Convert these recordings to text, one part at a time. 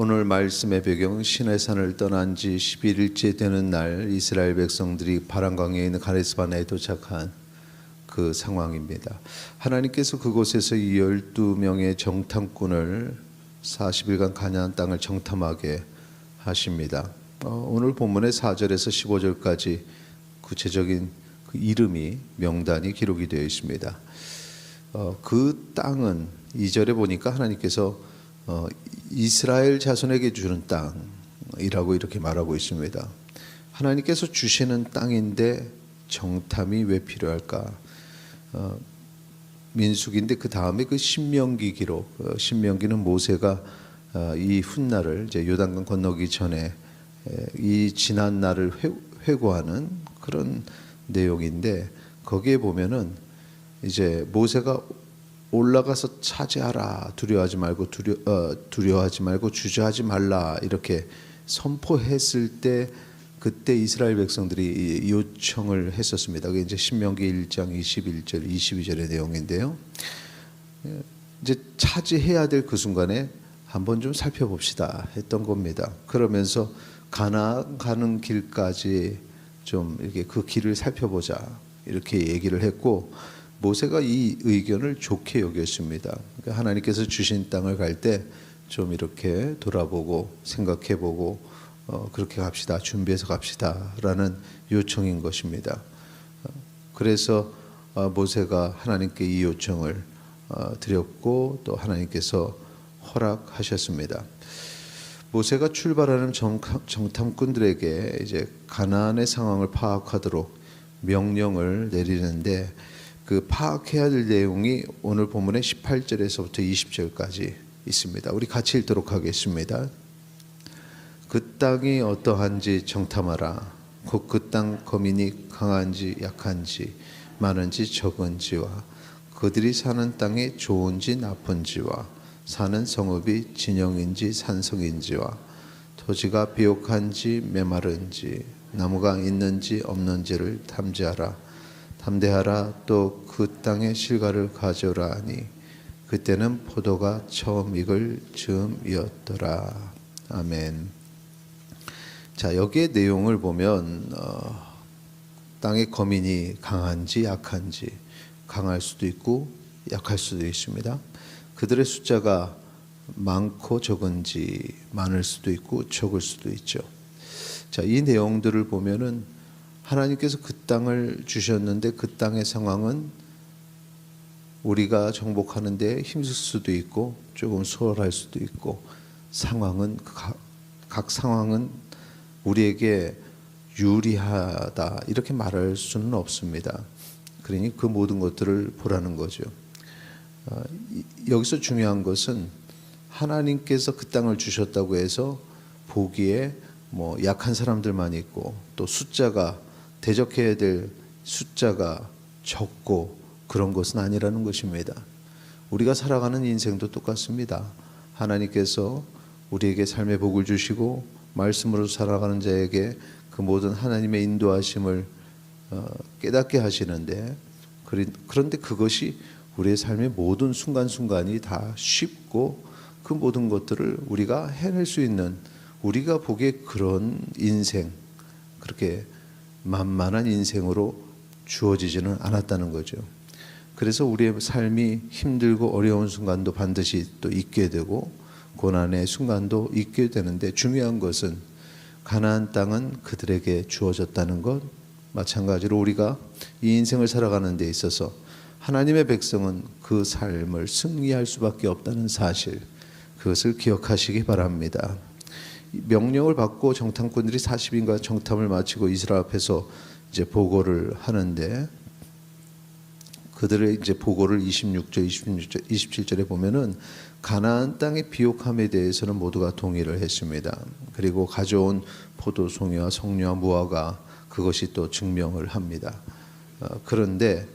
오늘 말씀의 배경은 시내산을 떠난 지 11일째 되는 날 이스라엘 백성들이 바람강에 있는 가데스바네에 도착한 그 상황입니다. 하나님께서 그곳에서 이 12명의 정탐꾼을 40일간 가나안 땅을 정탐하게 하십니다. 오늘 본문의 4절에서 15절까지 구체적인 그 이름이 명단이 기록이 되어 있습니다. 그 땅은 2절에 보니까 하나님께서 이스라엘 자손에게 주는 땅이라고 이렇게 말하고 있습니다. 하나님께서 주시는 땅인데 정탐이 왜 필요할까? 민수기인데 그 다음에 그 신명기 기록, 신명기는 모세가 이 훗날을 이제 요단강 건너기 전에 이 지난 날을 회고하는 그런 내용인데 거기에 보면은 이제 모세가 올라가서 차지하라, 두려워하지 말고 주저하지 말라 이렇게 선포했을 때 그때 이스라엘 백성들이 요청을 했었습니다. 그게 이제 신명기 1장 21절 22절의 내용인데요. 이제 차지해야 될 그 순간에 한번 좀 살펴봅시다 했던 겁니다. 그러면서 가나안 가는 길까지 좀 이렇게 그 길을 살펴보자 이렇게 얘기를 했고 모세가 이 의견을 좋게 여겼습니다. 그러니까 하나님께서 주신 땅을 갈 때 좀 이렇게 돌아보고 생각해보고 그렇게 갑시다, 준비해서 갑시다라는 요청인 것입니다. 그래서 모세가 하나님께 이 요청을 드렸고 또 하나님께서 허락하셨습니다. 모세가 출발하는 정탐꾼들에게 이제 가나안의 상황을 파악하도록 명령을 내리는데 그 파악해야 될 내용이 오늘 본문의 18절에서부터 20절까지 있습니다. 우리 같이 읽도록 하겠습니다. 그 땅이 어떠한지 정탐하라. 곧 그 땅 거민이 강한지 약한지 많은지 적은지와 그들이 사는 땅이 좋은지 나쁜지와 사는 성읍이 진영인지 산성인지와 토지가 비옥한지 메마른지 나무가 있는지 없는지를 탐지하라. 탐대하라. 또 그 땅의 실과를 가져오라 하니 그때는 포도가 처음 익을 즈음이었더라. 아멘. 자, 여기에 내용을 보면 땅의 거민이 강한지 약한지 강할 수도 있고 약할 수도 있습니다. 그들의 숫자가 많고 적은지 많을 수도 있고 적을 수도 있죠. 자, 이 내용들을 보면은 하나님께서 그 땅을 주셨는데 그 땅의 상황은 우리가 정복하는 데 힘쓸 수도 있고 조금 수월할 수도 있고 상황은 각 상황은 우리에게 유리하다 이렇게 말할 수는 없습니다. 그러니 그 모든 것들을 보라는 거죠. 여기서 중요한 것은 하나님께서 그 땅을 주셨다고 해서 보기에 뭐 약한 사람들만 있고 또 숫자가 대적해야 될 숫자가 적고 그런 것은 아니라는 것입니다. 우리가 살아가는 인생도 똑같습니다. 하나님께서 우리에게 삶의 복을 주시고 말씀으로 살아가는 자에게 그 모든 하나님의 인도하심을 깨닫게 하시는데 그런데 그것이 우리의 삶의 모든 순간순간이 다 쉽고 그 모든 것들을 우리가 해낼 수 있는 우리가 보기에 그런 인생 그렇게 만만한 인생으로 주어지지는 않았다는 거죠. 그래서 우리의 삶이 힘들고 어려운 순간도 반드시 또 있게 되고 고난의 순간도 있게 되는데 중요한 것은 가나안 땅은 그들에게 주어졌다는 것 마찬가지로 우리가 이 인생을 살아가는 데 있어서 하나님의 백성은 그 삶을 승리할 수밖에 없다는 사실 그것을 기억하시기 바랍니다. 명령을 받고 정탐꾼들이 40인가 정탐을 마치고 이스라엘 앞에서 이제 보고를 하는데 그들의 이제 보고를 26절, 27절에 보면은 가나안 땅의 비옥함에 대해서는 모두가 동의를 했습니다. 그리고 가져온 포도송이와 성류와 무화과 그것이 또 증명을 합니다. 그런데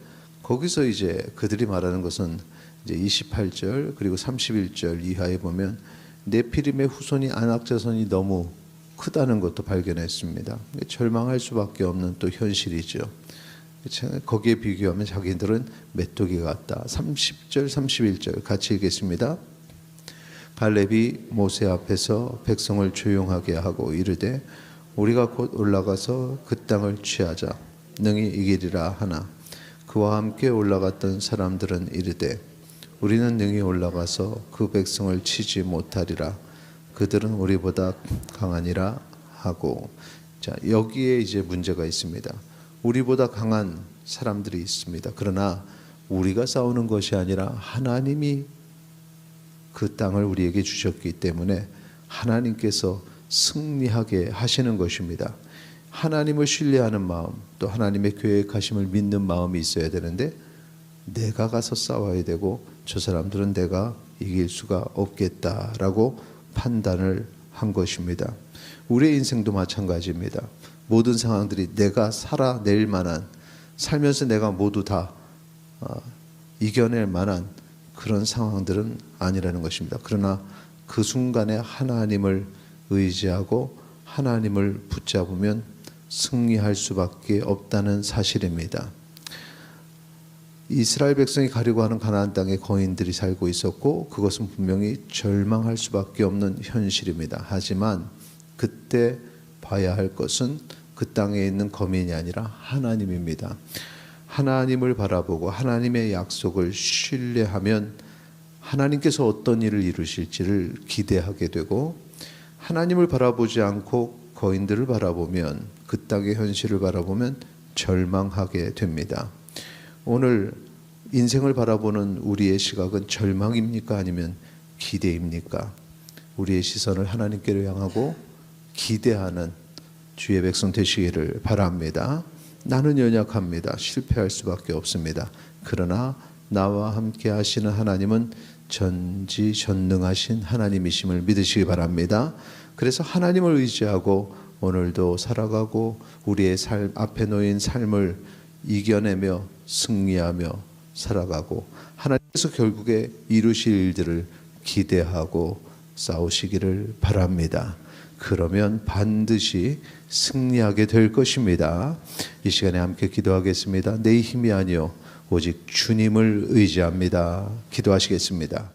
거기서 이제 그들이 말하는 것은 이제 28절 그리고 31절 이하에 보면 네피림의 후손이 아낙 자손이 너무 크다는 것도 발견했습니다. 절망할 수밖에 없는 또 현실이죠. 거기에 비교하면 자기들은 메뚜기 같다. 30절 31절 같이 읽겠습니다. 갈렙이 모세 앞에서 백성을 조용하게 하고 이르되 우리가 곧 올라가서 그 땅을 취하자 능히 이기리라 하나 그와 함께 올라갔던 사람들은 이르되 우리는 능히 올라가서 그 백성을 치지 못하리라 그들은 우리보다 강하니라 하고. 자, 여기에 이제 문제가 있습니다. 우리보다 강한 사람들이 있습니다. 그러나 우리가 싸우는 것이 아니라 하나님이 그 땅을 우리에게 주셨기 때문에 하나님께서 승리하게 하시는 것입니다. 하나님을 신뢰하는 마음, 또 하나님의 계획하심을 믿는 마음이 있어야 되는데 내가 가서 싸워야 되고 저 사람들은 내가 이길 수가 없겠다라고 판단을 한 것입니다. 우리의 인생도 마찬가지입니다. 모든 상황들이 내가 살아낼 만한, 살면서 내가 모두 다 이겨낼 만한 그런 상황들은 아니라는 것입니다. 그러나 그 순간에 하나님을 의지하고 하나님을 붙잡으면 승리할 수밖에 없다는 사실입니다. 이스라엘 백성이 가려고 하는 가나안 땅에 거인들이 살고 있었고 그것은 분명히 절망할 수밖에 없는 현실입니다. 하지만 그때 봐야 할 것은 그 땅에 있는 거민이 아니라 하나님입니다. 하나님을 바라보고 하나님의 약속을 신뢰하면 하나님께서 어떤 일을 이루실지를 기대하게 되고, 하나님을 바라보지 않고 거인들을 바라보면, 그 땅의 현실을 바라보면 절망하게 됩니다. 오늘 인생을 바라보는 우리의 시각은 절망입니까? 아니면 기대입니까? 우리의 시선을 하나님께로 향하고 기대하는 주의 백성 되시기를 바랍니다. 나는 연약합니다. 실패할 수밖에 없습니다. 그러나 나와 함께 하시는 하나님은 전지전능하신 하나님이심을 믿으시기 바랍니다. 그래서 하나님을 의지하고 오늘도 살아가고 우리의 삶 앞에 놓인 삶을 이겨내며 승리하며 살아가고 하나님께서 결국에 이루실 일들을 기대하고 싸우시기를 바랍니다. 그러면 반드시 승리하게 될 것입니다. 이 시간에 함께 기도하겠습니다. 내 힘이 아니요 오직 주님을 의지합니다. 기도하시겠습니다.